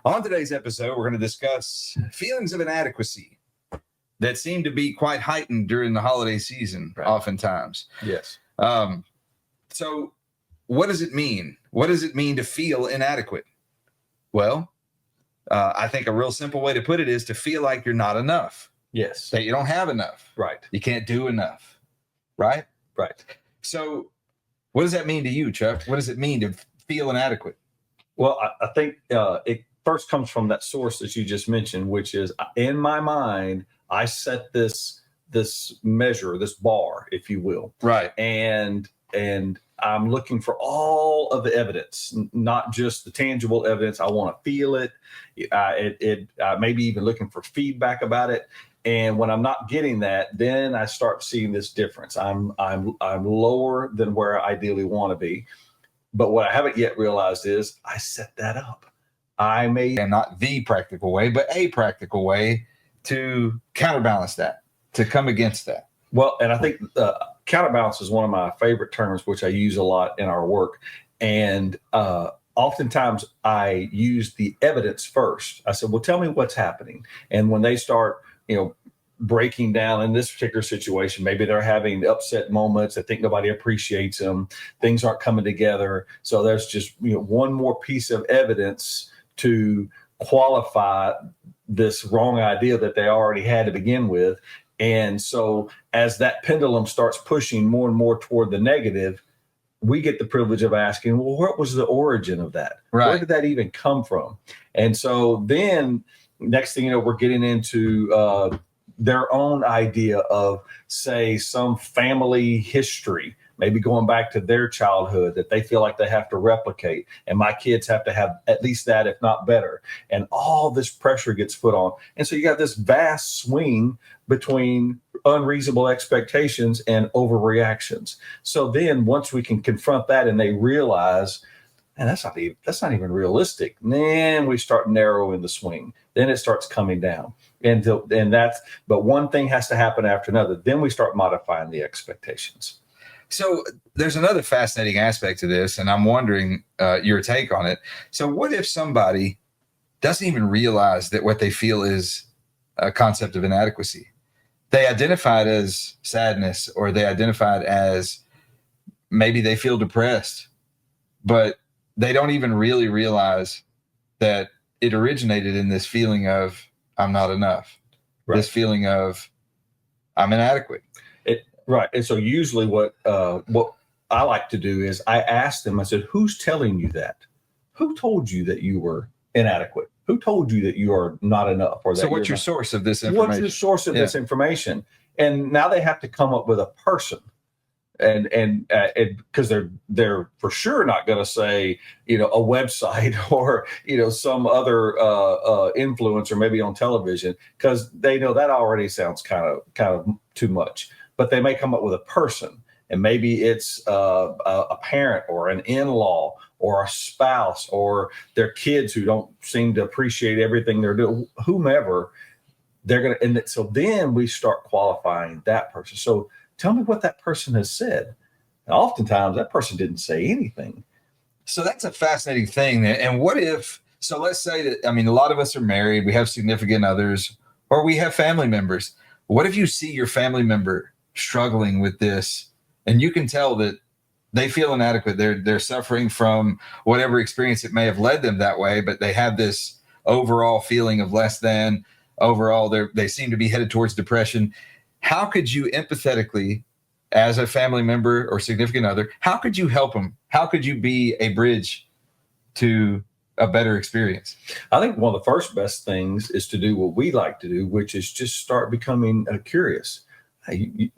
On today's episode, we're going to discuss feelings of inadequacy that seem to be quite heightened during the holiday season, oftentimes. Yes. So what does it mean? What does it mean to feel inadequate? Well, I think a real simple way to put it is to feel like you're not enough. Yes. That you don't have enough. Right. You can't do enough. Right? Right. So what does that mean to you, Chuck? What does it mean to feel inadequate? Well, I think it first comes from that source that you just mentioned, which is in my mind, I set this measure, this bar, if you will. Right. And I'm looking for all of the evidence, not just the tangible evidence. I want to feel it. Maybe even looking for feedback about it. And when I'm not getting that, then I start seeing this difference. I'm lower than where I ideally want to be. But what I haven't yet realized is I set that up. And not the practical way, but a practical way to counterbalance that, to come against that. Well, and I think counterbalance is one of my favorite terms, which I use a lot in our work. And oftentimes I use the evidence first. I said, well, tell me what's happening. And when they start, breaking down in this particular situation, maybe they're having upset moments. They think nobody appreciates them. Things aren't coming together. So there's just, one more piece of evidence to qualify this wrong idea that they already had to begin with. And so as that pendulum starts pushing more and more toward the negative, we get the privilege of asking, well, what was the origin of that? Right. Where did that even come from? And so then next thing you know, we're getting into their own idea of, say, some family history, maybe going back to their childhood that they feel like they have to replicate. And my kids have to have at least that, if not better. And all this pressure gets put on. And so you got this vast swing between unreasonable expectations and overreactions. So then once we can confront that and they realize, and that's not even realistic, then we start narrowing the swing. Then it starts coming down. But one thing has to happen after another. Then we start modifying the expectations. So there's another fascinating aspect to this, and I'm wondering your take on it. So what if somebody doesn't even realize that what they feel is a concept of inadequacy? They identify it as sadness, or they identify it as maybe they feel depressed, but they don't even really realize that it originated in this feeling of I'm not enough, right. This feeling of I'm inadequate. Right. And so usually what I like to do is I ask them, I said, who's telling you that? Who told you that you were inadequate? Who tould you that you are not enough? Or that so what's your source of this information? What's your source of this information? And now they have to come up with a person. And because they're for sure not going to say, a website or, some other influencer, maybe on television, because they know that already sounds kind of too much. But they may come up with a person, and maybe it's a parent or an in-law or a spouse or their kids who don't seem to appreciate everything they're doing, whomever. They're going to, and so then we start qualifying that person. So tell me what that person has said. And oftentimes that person didn't say anything. So that's a fascinating thing. And what if, so let's say that, a lot of us are married, we have significant others, or we have family members. What if you see your family member struggling with this, and you can tell that they feel inadequate? They're suffering from whatever experience it may have led them that way, but they have this overall feeling of less than. Overall, they seem to be headed towards depression. How could you empathetically, as a family member or significant other, how could you help them? How could you be a bridge to a better experience? I think one of the first best things is to do what we like to do, which is just start becoming curious.